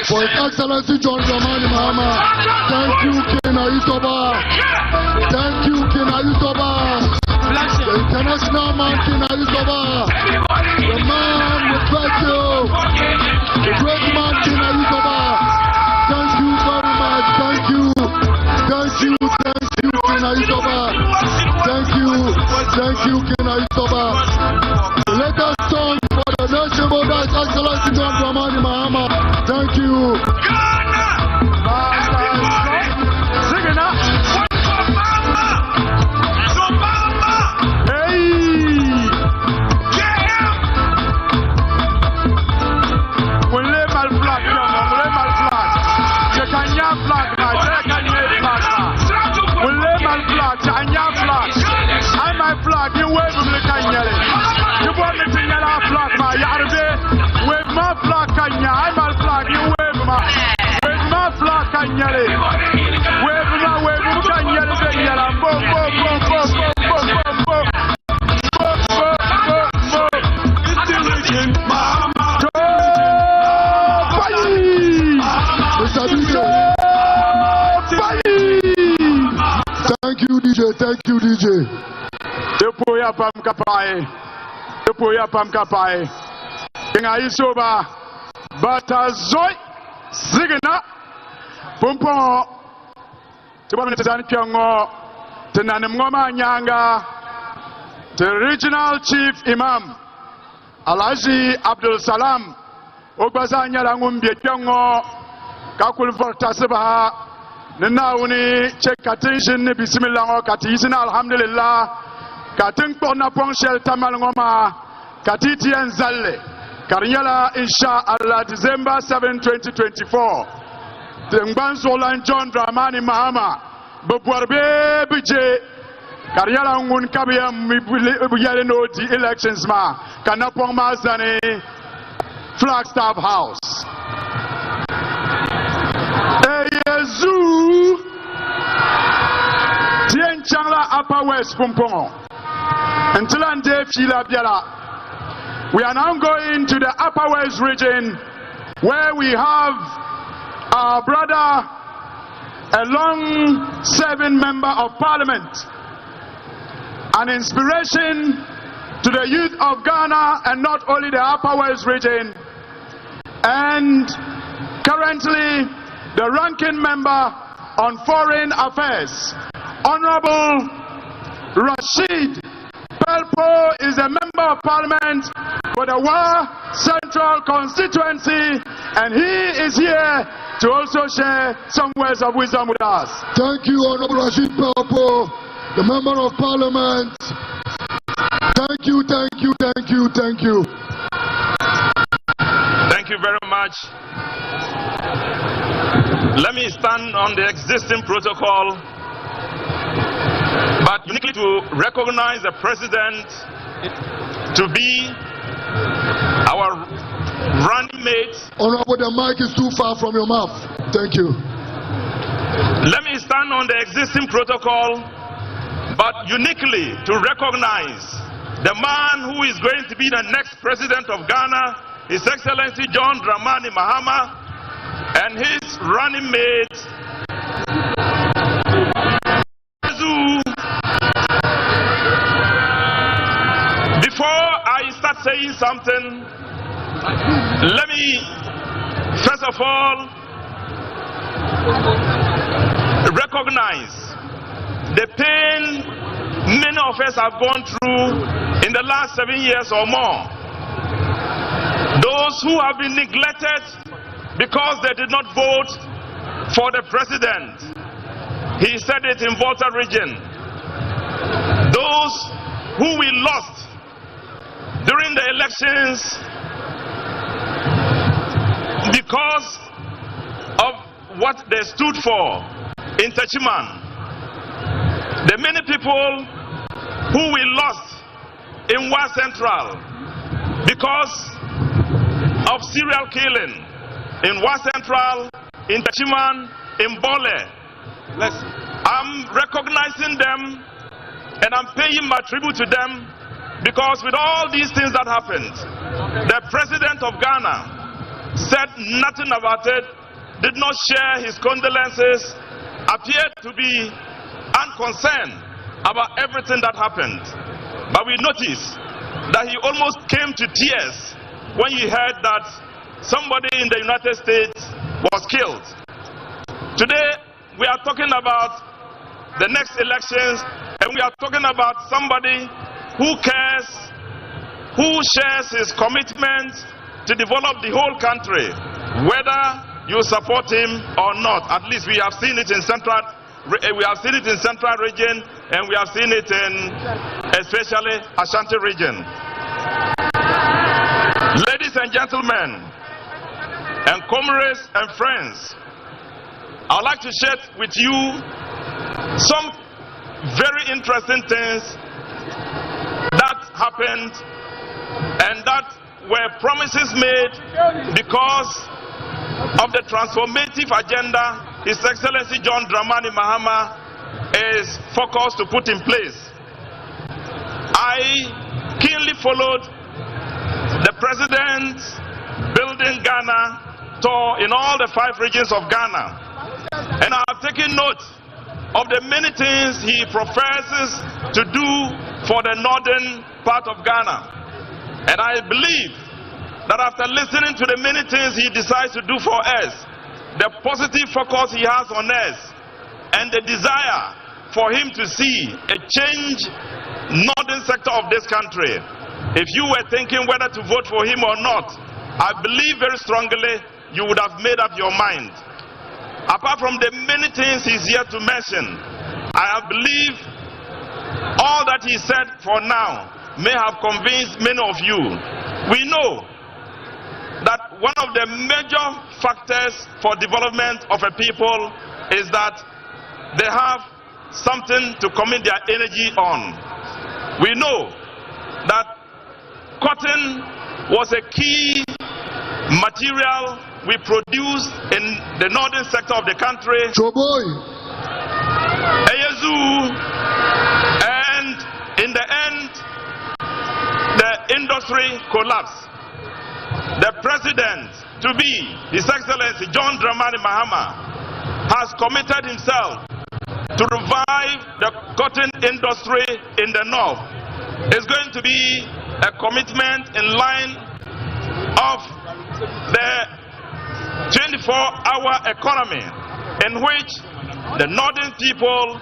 For His Excellency John Dramani Mahama. Thank you, King Ayusoba. Thank you, King Ayusoba. The international man, King Ayusoba. The man with virtue. The great man, King Ayusoba. Thank you very much. Thank you. Thank you. Thank you, King Ayusoba. Thank you. Thank you, King Ayusoba. Let us song for the nation of His Excellency John Dramani Mahama. Thank you. Thank you, DJ. Thank you, DJ. Depoya pam kapai. Depoya pam kapai. King Ayusoba. Batazoi. Signa. Pumpon. Tibamene tani kyango. Tenanemngoma nyanga. The regional chief imam. Alhaji Abdul Salam. Ogbazanya langumbi kyango. Kakul fortasibaha. Ninauni check attention bismillah katisina alhamdulillah katin pona ponchel tamal ngoma katiti enzalle karinyala insha Allah December 7 2024 Tengban Solan John Dramani Mahama bobwarbe bije karinyala ngun kabiya buyale no di elections ma kanapong mazane Flagstaff House Eyezu Tienchangla Upper West Pumpong Ntilande Fila Biala. We are now going to the Upper West region where we have our brother, a long-serving member of parliament, an inspiration to the youth of Ghana and not only the Upper West region, and currently the ranking member on foreign affairs, Honorable Rashid Pelpo, is a member of parliament for the Wa Central constituency, and he is here to also share some words of wisdom with us. Thank you, Honorable Rashid Pelpo, the member of parliament. Thank you, thank you, thank you, thank you. Thank you very much. Let me stand on the existing protocol, but uniquely to recognize the president to be our running mate. Honorable, the mic is too far from your mouth. Thank you. Let me stand on the existing protocol, but uniquely to recognize the man who is going to be the next president of Ghana, His Excellency John Dramani Mahama, and his running mate, Before I start saying something, let me first of all recognize the pain many of us have gone through in the last 7 years or more. Those who have been neglected because they did not vote for the president. He said it in Volta region. those who we lost during the elections because of what they stood for in Techiman. The many people who we lost in Wa Central because of serial killing in Wa Central, in Techiman, in Bole. I'm recognizing them and I'm paying my tribute to them, because with all these things that happened, the president of Ghana said nothing about it, did not share his condolences, appeared to be unconcerned about everything that happened. But we noticed that he almost came to tears when he heard that somebody in the United States was killed. Today, we are talking about the next elections, and we are talking about somebody who cares, who shares his commitment to develop the whole country, whether you support him or not. At least we have seen it in Central region, and we have seen it in especially Ashanti region. Ladies and gentlemen, and comrades and friends, I would like to share with you some very interesting things that happened and that were promises made because of the transformative agenda His Excellency John Dramani Mahama is focused to put in place. I keenly followed the President's Building Ghana tour in all the 5 regions of Ghana, and I have taken note of the many things he professes to do for the northern part of Ghana. And I believe that after listening to the many things he decides to do for us, the positive focus he has on us, and the desire for him to see a change northern sector of this country, if you were thinking whether to vote for him or not, I believe very strongly you would have made up your mind. Apart from the many things he's here to mention, I believe all that he said for now may have convinced many of you. We know that one of the major factors for development of a people is that they have something to commit their energy on. We know that cotton was a key material we produced in the northern sector of the country. And in the end, the industry collapsed. The president to be, His Excellency John Dramani Mahama, has committed himself to revive the cotton industry in the north. It's going to be a commitment in line of the 24-hour economy, in which the northern people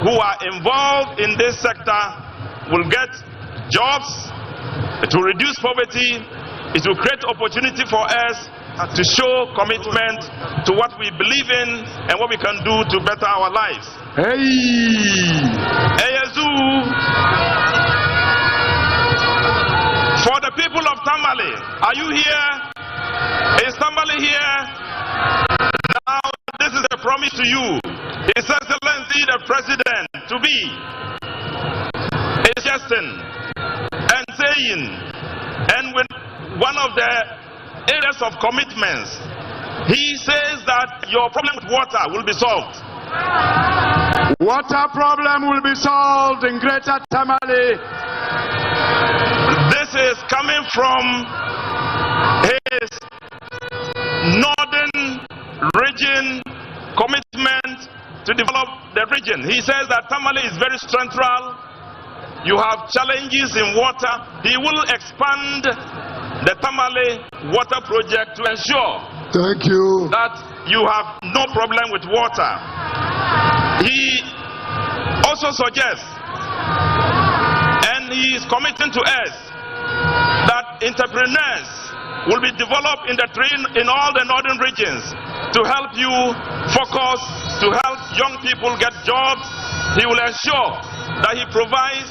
who are involved in this sector will get jobs. It will reduce poverty. It will create opportunity for us to show commitment to what we believe in and what we can do to better our lives. For the people of Tamale, are you here? Is Tamale here? Now, this is a promise to you. His Excellency the President to be is jesting and saying, and with one of the areas of commitments, he says that your problem with water will be solved. Water problem will be solved in Greater Tamale. This is coming from his northern region commitment to develop the region. He says that Tamale is very central. You have challenges in water. He will expand the Tamale water project to ensure that you have no problem with water. He also suggests, and he is committing to us, that entrepreneurs will be developed in all the northern regions to help you focus, to help young people get jobs. He will ensure that he provides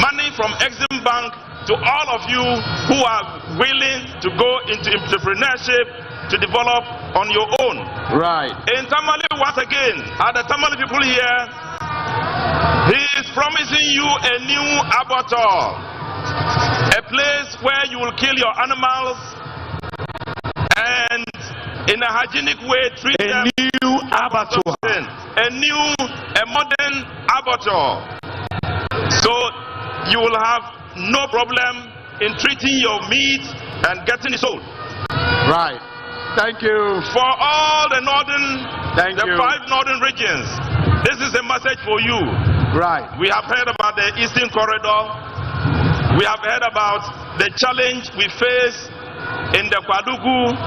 money from Exim Bank to all of you who are willing to go into entrepreneurship to develop on your own. Right. In Tamale, once again, are the Tamale people here? He is promising you a new abattoir, a place where you will kill your animals and in a hygienic way treat them. New abattoir. A modern abattoir. So you will have no problem in treating your meat and getting it sold. Right. Thank you. For all the northern, Thank you. 5 northern regions, this is a message for you. Right. We have heard about the Eastern Corridor. We have heard about the challenge we face in the Kwadugu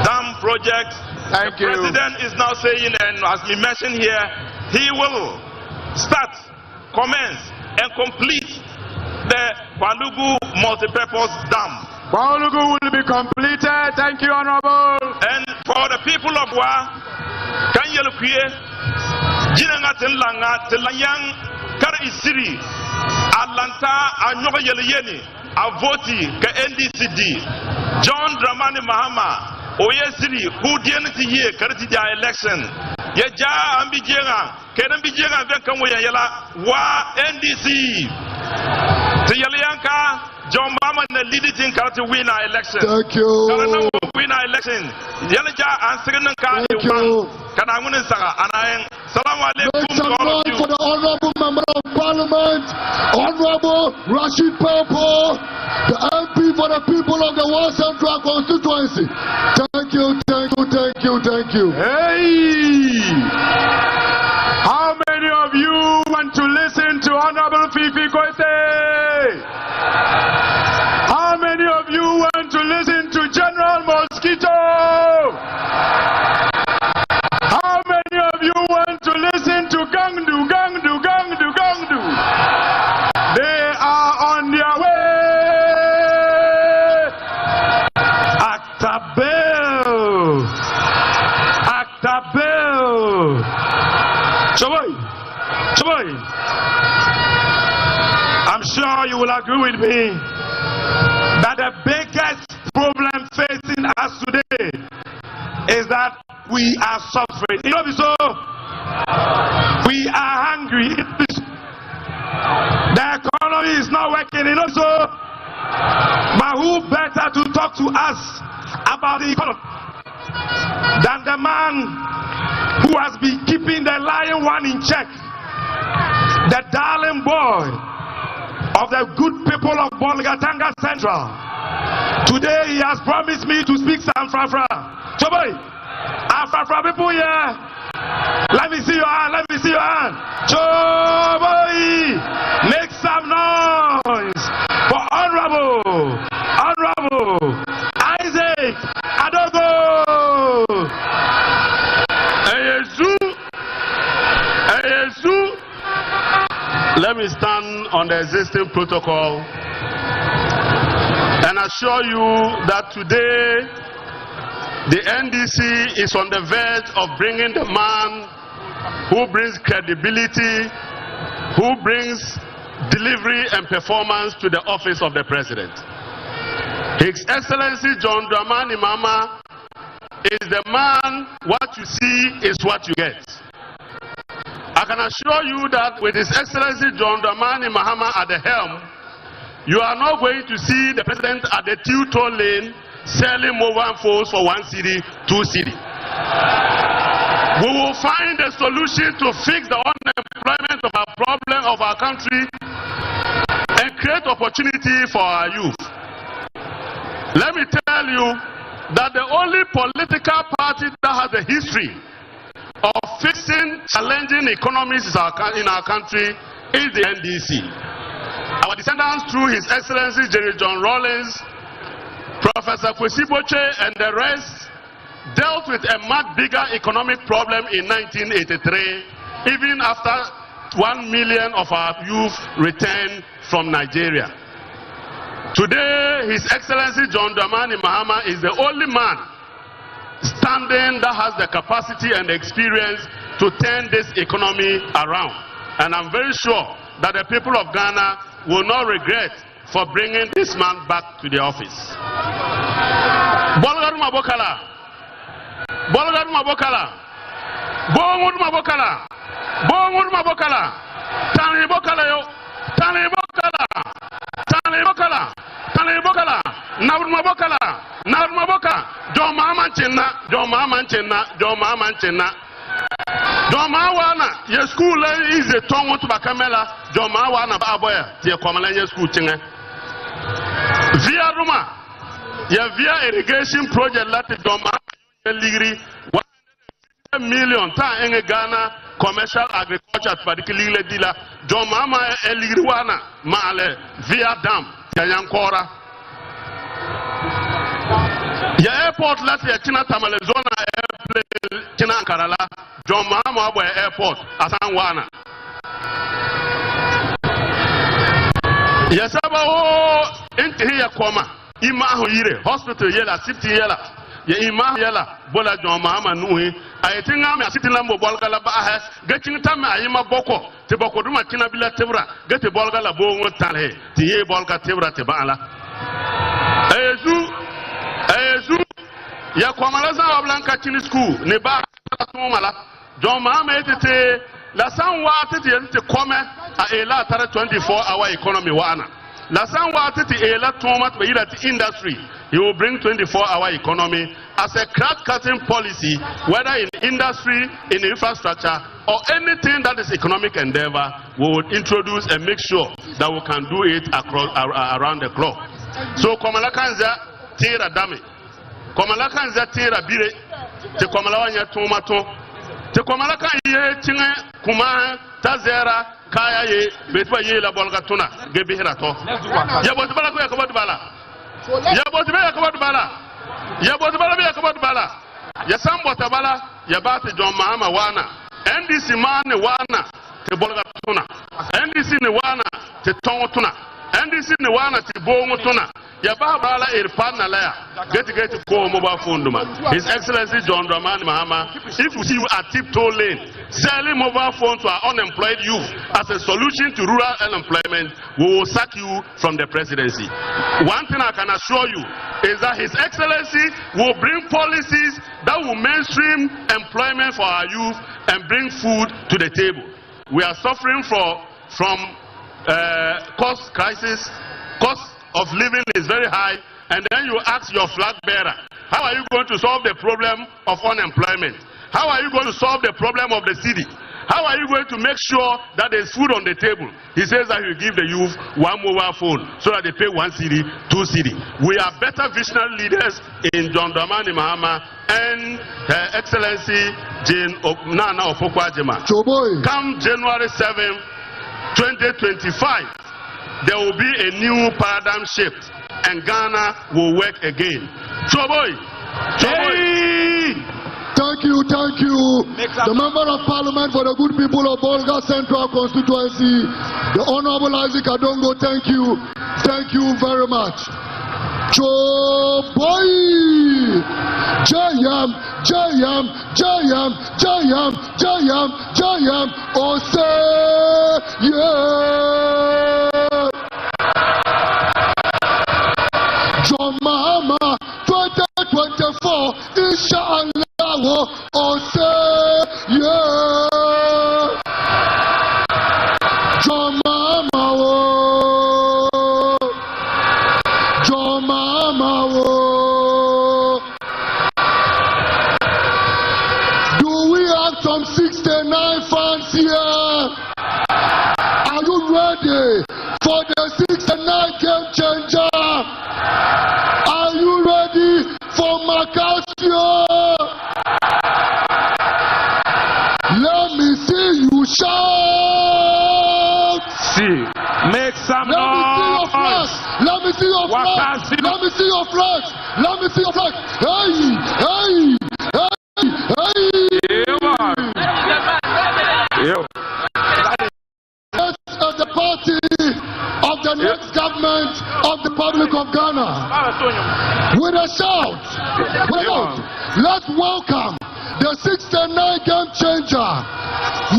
Dam project. Thank you. The president is now saying, and as we mentioned here, he will start, commence, and complete the Kwadugu multipurpose dam. Kwadugu will be completed. Thank you, Honorable. And for the people of Wa, kan yelkuye, jinanga telanga telayang kar isiri, Atlanta anyoga yeliyeni, avoti ka NDC John Dramani Mahama, oyesiri who didn't hear karti dia election. Ya ja ambijenga, kenan bijenga venkan yela wa NDC. Tiyaliyanka John Mama na lead it in to win our election. Thank you. Win our election. Yalaja answering ka Thank you. Kana ngunin saka anayen. Salamu alaikum Make some to all of noise you. for the Honorable Member of Parliament, Honorable Rashid Popo, the MP for the people of the West Central constituency. Thank you, thank you, thank you, thank you. Hey! How many of you want to listen to Honorable Fifi Koite? How many of you want to listen to General Mosquito? How many of you want to listen to Gangdu? They are on their way. Actabel. Chaboy. I'm sure you will agree with me that the biggest problem facing us today is that we are suffering. You know, so we are hungry. The economy is not working. You know, so but who better to talk to us about the economy than the man who has been keeping the Lion One in check, the darling boy of the good people of Bolgatanga Central. Today he has promised me to speak some Frafra. Choboy, Frafra people here. Let me see your hand. Choboy, make some noise for Honorable Isaac Adogo. Let me stand on the existing protocol and assure you that today the NDC is on the verge of bringing the man who brings credibility, who brings delivery and performance to the office of the president. His Excellency John Dramani Mahama is the man. What you see is what you get. I can assure you that with His Excellency John Dramani Mahama at the helm, you are not going to see the president at the two-toll lane selling mobile phones for 1 cedi, 2 cedi. We will find a solution to fix the unemployment of our problem of our country and create opportunity for our youth. Let me tell you that the only political party that has a history of fixing challenging economies in our country is the NDC. Our descendants through His Excellency Jerry John Rawlings, Professor Kwesi Boche and the rest dealt with a much bigger economic problem in 1983, even after 1 million of our youth returned from Nigeria. Today, His Excellency John Dramani Mahama is the only man standing that has the capacity and experience to turn this economy around. And I'm very sure that the people of Ghana will not regret for bringing this man back to the office. Bolgar Mabokala. Bolgar Mabokala. Bomud Mabokala. Bomud Mabokala. Tani Bokala yo. Tani Bokala. Tani Bokala. Tani Bokala. Naud Mabokala. Naud Maboka. Joma Manchina. Joma Manchina. Joma Manchina. Joma wana ye school is a tongue to Bakamela. Joma wana baboya. Ye Komalanya school tinga. Via Roma. Ye via irrigation project lati Joma Ligri 1 million ta in Ghana commercial agriculture particularly dila Joma ma Ligri wana maale via dam ya Yankora. Ye airport lati ya China Tamale zona airplane China Karala. John Mahama Airport, Asanwana. Yes, into here, comma. Imahu Yere, hospital yella, city yella. Ye Imah yella, Bola John Mahama Nui. I think I'm a city lambo Bolgala Baha, getting time Ayima Boko, Tebokoduma Kinabila Tebra, get a Bolgala Bongo Tale, Tie Bolga Tebra Tebala. Ezu, Ya Kwamalaza Blanca Chini School, Neba Mala. John Mahama ete la san wa tete yente come a ela tara 24-hour economy wana. La san wa tete ela tomat be ila industry. He will bring 24-hour economy as a crack-cutting policy, whether in industry, in infrastructure, or anything that is economic endeavor. We would introduce and make sure that we can do it across around the clock. So Komalakanza tera dame, Komalakanza tera bire, te Komalawanya tomato. Te Komalaka ye tinga kuma tazera kaya ye betwa ye la bolga tuna gebihira to ya botbala ko yakobot bala ya botbala yakobot bala ya botbala be yakobot bala ya sambo tabala ya bati John Mahama wana NDC man wana te bolga tuna NDC ne wana te tongo tuna NDC ne wana te bongo tuna ya bala irpana la get ko mobile phone duma. His Excellency John Dramani Mahama, if you see you at tiptoe lane selling mobile phones to our unemployed youth as a solution to rural unemployment, we will sack you from the presidency. One thing I can assure you is that His Excellency will bring policies that will mainstream employment for our youth and bring food to the table. We are suffering from cost crisis. Cost of living is very high, and then you ask your flag bearer, how are you going to solve the problem of unemployment? How are you going to solve the problem of the city? How are you going to make sure that there's food on the table? He says that you give the youth one mobile phone so that they pay 1 cedi, 2 cedi. We are better visionary leaders in John Dramani Mahama and Her Excellency Jane Nana Opoku-Agyeman. Come January 7, 2025, there will be a new paradigm shift and Ghana will work again. Choboy! Thank you. The Member of Parliament for the good people of Bolga Central Constituency, the Honorable Isaac Adongo, thank you. Thank you very much. Choboy! Jayam, Ose, yeah! John Mahama 2024, Inshallah, Ose, yeah! John Mahama, do we have some 69 fans here? Are you ready for the 69 game changer? Are you ready for Macasio? Let me see you shout. See, make some noise. Let me see your flag. Let me see your flag. Let me see your flag. Hey. The party of the next government of the Republic of Ghana. With a shout, let's welcome the 69 game changer,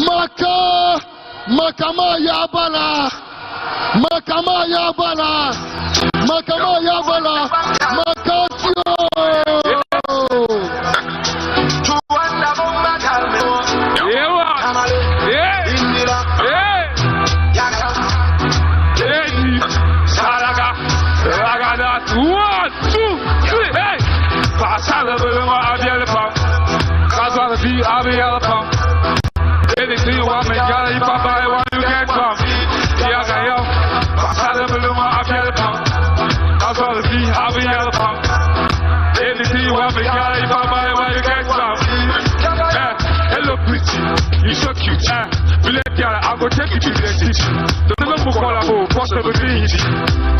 Maka Makama ya bala. Makama ya bala. Makama ya bala. Makatio. Anything you want me, girl, if I buy one, you get some. Yeah, yo. I love you, I'll be able to. That's all the fee, I'll be able to. Anything you want me, girl, if I buy one, you get some. Hello, pretty, you so cute. I'll go take you to the city. The number call about possibility.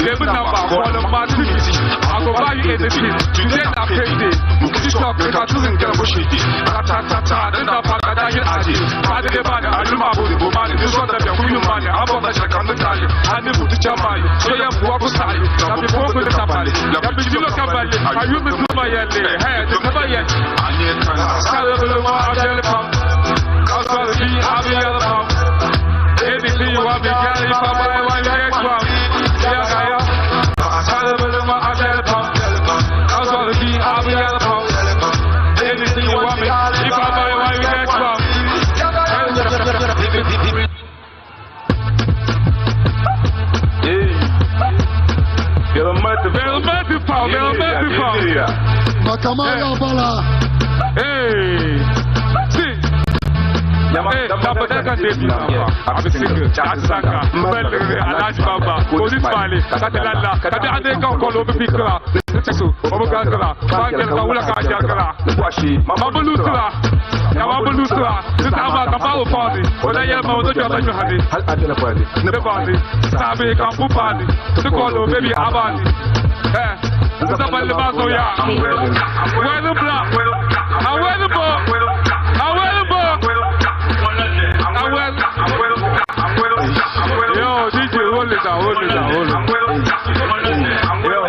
Never number call a activity. I'll go buy you anything. You get a payday. You can stop if I doesn't get a bushity. Then I'll pack a diet at it. I did a body, I do my body, money. This one that you're winning money. I'm on the check on the tally. I never put your money. So you have to walk aside. I'll be broke with the tapali. I'll be look at my lip. I use the number yet. Hey, the number yet. I need to tell you the one I'll tell you. I'll tell you, I'll be able to. Anything you want me, girl, if I buy one, you get one. Yeah, I tell you, I'll tell you. I'll tell you, I'll be able to. Anything you want me, if I buy one, you get one. Makama ya bala. Hey, see. Hey, Tabadaka Devi, I'm single, Chasaka, Alaji Baba, Police Mali, Katilala, Katilaka, Kolo Pikra, Obagala, Kaula Kajakara, Washi, Mabalusra, Namabalusra, the Tama Kamalo Party, or I am out of the Hadi, the body, Sabi Kampu Party, the Kolo, baby Abadi. The Basoya, where the block, I wear the ball, I wear the ball. Yo, DJ, hold it down, hold it down, hold it down. Yo,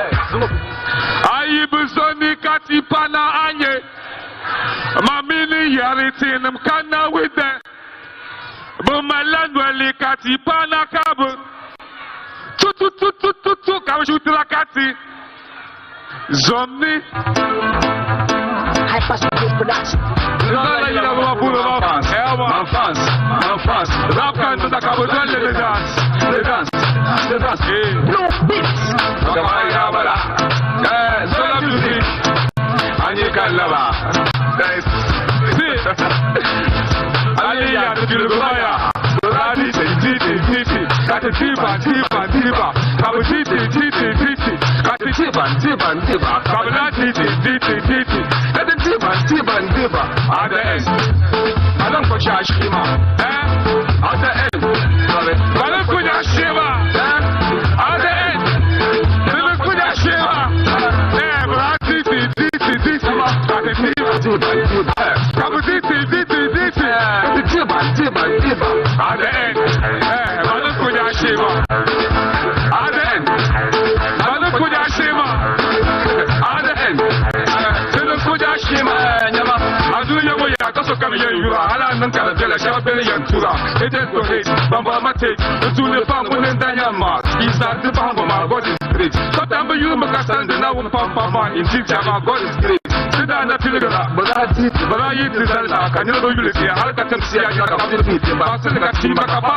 Ayibusoni Katipana Anye, Mamini Yaritin, Kana with that. Bumalandwali Katipana Kabu. Tu, Kamushutra Kati. Zomni. High-Fast Production. France. Rap can do the Cabodan, the dance. No beats. Sola music. And you can love her. Aliyah, the Gilgoya. Radi, Titi. Got a tiba. Kabu Titi. Got a tiba. Kabula Titi. Got a tiba. At the end. I don't put your shima. At the end. I don't put your shima. At the end. I don't put your shima. Titi. Got a tiba. Kabu Titi. Tiba. At the end. I don't put your shima. At the end. I don't put your shima. At the end. I don't put your shima. I do your way. So come here, you are. I don't tell a Shabellian Tura. It is to hate. Bamba Mate. The two the Pampa and Diana. He's not the Pampa. My God is great. Sometimes you must stand and now Pampa in teacher. My God is great. Sit down at Pilgara. But I eat the Zelda. Can you know you see? I'll cut and see. I got a meeting. But I said that team back up.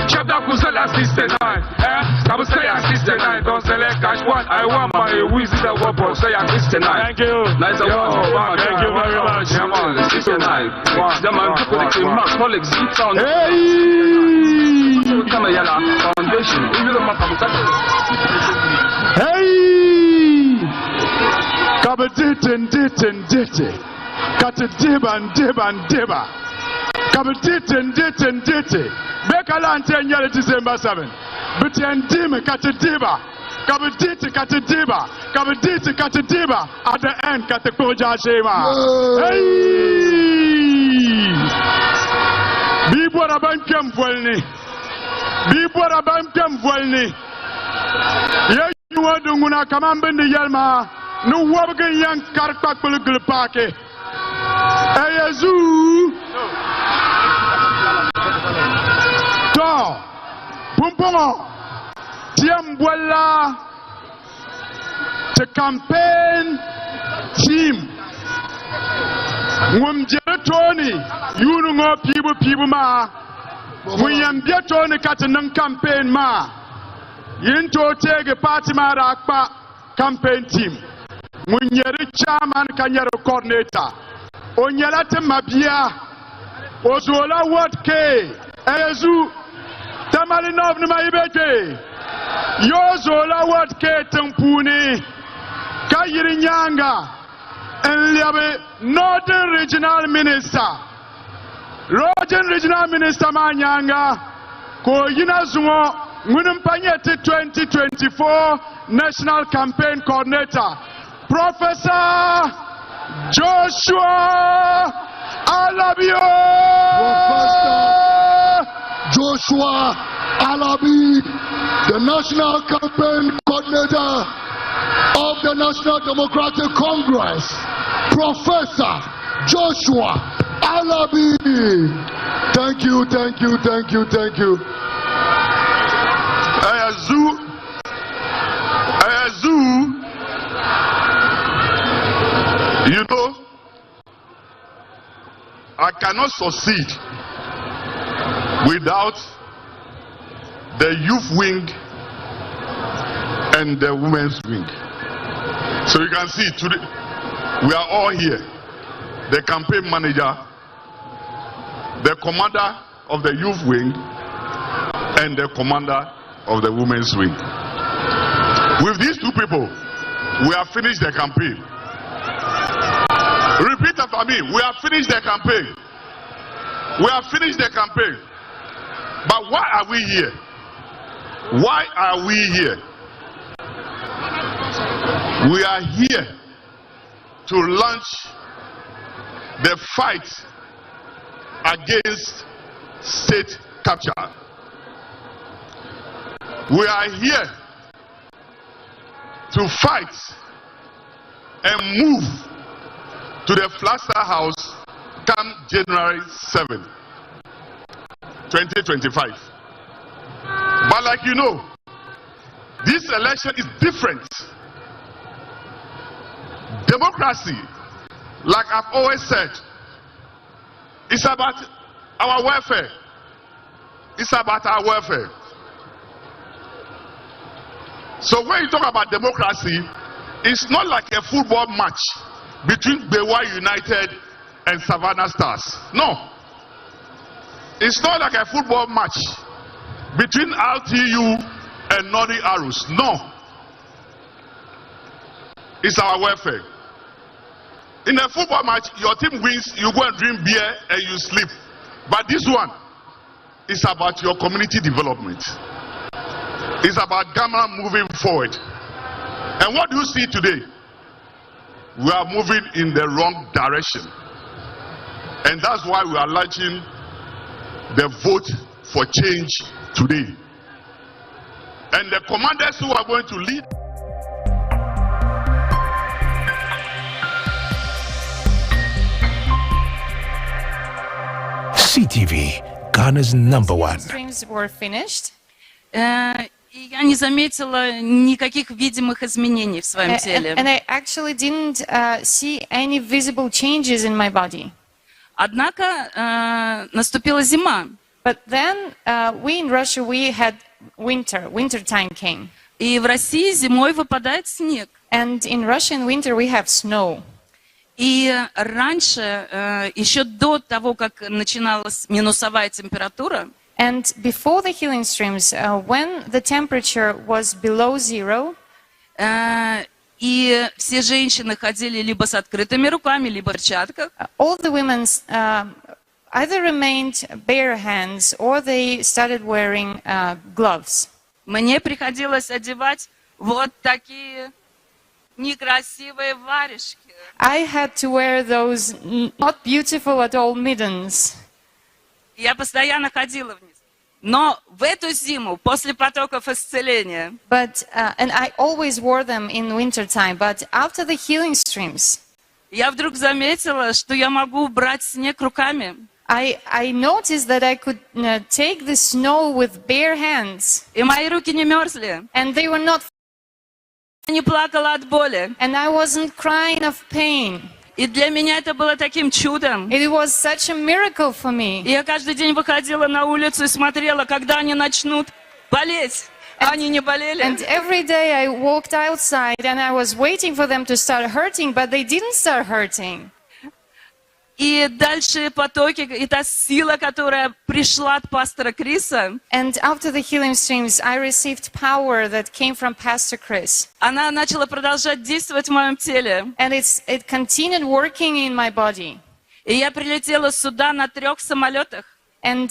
Shut up, Kusala Sister 9. I will say Sister 9. Don't select cash one. I want my wizard of what say Sister 9. Thank you. Nice of thank you very much. Come on, Sister 9. The man to put it in my colleagues. Hey! Foundation. Hey! Kabadit. Got a dibba. Kabadit. Bekalan 10 years December 7. But Dim Katidiba. Kabadit Katidiba. At the end, Katakoja Shema. Hey! Bibora Bankem Volni. You are doing a command in the Yelma. No working young Karpak Pulgul Parke. Ayazu. So, Pumpongo, Tiambuela, the campaign team. Tony, you know people ma. We am Tony Katanan campaign ma. Yinto take a party ma rakpa campaign team. Munyeri chairman kanyero coordinator. Onyelate mabia. Ozola word K. Ezu. Tamale nov numa ibeke. Yozola word K tempuni. Kayiri nyanga. And Northern Regional Minister. Northern Regional Minister Manyanga. Ko yina zumo. Ngunumpanyete 2024 National Campaign Coordinator. Professor Joshua Alabio. Professor Joshua Alabi, the National Campaign Coordinator of the National Democratic Congress. Professor Joshua Alabi. Thank you, thank you, thank you, thank you. Ayazu. You know, I cannot succeed without the youth wing and the women's wing. So you can see today, we are all here. The campaign manager, the commander of the youth wing, and the commander of the women's wing. With these two people, we have finished the campaign. Repeat after me. We have finished the campaign. We have finished the campaign. But why are we here? Why are we here? We are here to launch the fight against state capture. We are here to fight and move to the Flaster House come January 7, 2025. But like you know, this election is different. Democracy, like I've always said, is about our welfare. It's about our welfare. So when you talk about democracy, it's not like a football match between Bewa United and Savannah Stars. No. It's not like a football match between RTU and Northern Arrows. No. It's our welfare. In a football match, your team wins, you go and drink beer and you sleep. But this one is about your community development. It's about Ghana moving forward. And what do you see today? We are moving in the wrong direction. And that's why we are launching the vote for change today. And the commanders who are going to lead. CTV, Ghana's #1. Streams were finished. Я не заметила никаких видимых изменений в своем теле. And I actually didn't see any visible changes in my body. Однако наступила зима. But then we in Russia, we had winter time came. И в России зимой выпадает снег. And in Russia in winter we have snow. И раньше, еще до того, как начиналась минусовая температура, And before the healing streams, when the temperature was below zero, и все женщины ходили либо с открытыми руками, либо в перчатках, all the women either remained bare hands or they started wearing gloves. мне приходилось одевать вот такие некрасивые варежки. I had to wear those not beautiful at all middens. Я постоянно ходила вниз. Но в эту зиму, после потоков исцеления, But and I always wore them in winter time. But after the healing streams, я вдруг заметила, что я могу брать снег руками. I noticed that I could take the snow with bare hands, И мои руки не мерзли. and they were not, Я не плакала от боли. and I wasn't crying of pain. И для меня это было таким чудом. It was such a miracle for me. И я каждый день выходила на улицу и смотрела, когда они начнут болеть. А они не болели. And every day I walked outside and I was waiting for them to start hurting, but they didn't start hurting. И дальше потоки, и та сила, которая пришла от пастора Криса, And after the healing streams, I received power that came from Pastor Chris. она начала продолжать действовать в моем теле. And it continued working in my body. И я прилетела сюда на 3 самолетах. And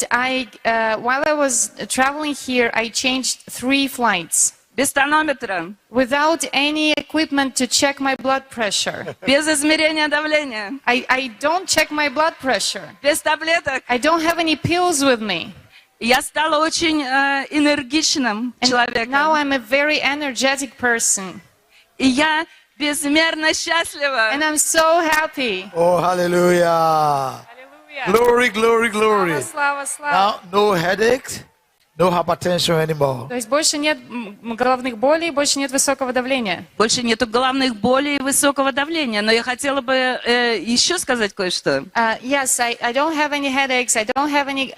while I was traveling here, I changed 3 flights Без тонометра, without any equipment to check my blood pressure. без измерения давления, I don't check my blood pressure. без таблеток. I don't have any pills with me. Я стала очень энергичным And now человеком. I'm a very energetic person. И я безмерно счастлива. And I'm so happy. Oh, hallelujah. Hallelujah. Glory, glory, glory. Слава, слава. Now, no headaches, no hypertension anymore. То есть больше нет головных болей, больше нет высокого давления. Больше нету головных болей и высокого давления. Но я хотела бы еще сказать кое-что. Yes, I don't have any headaches. I don't have any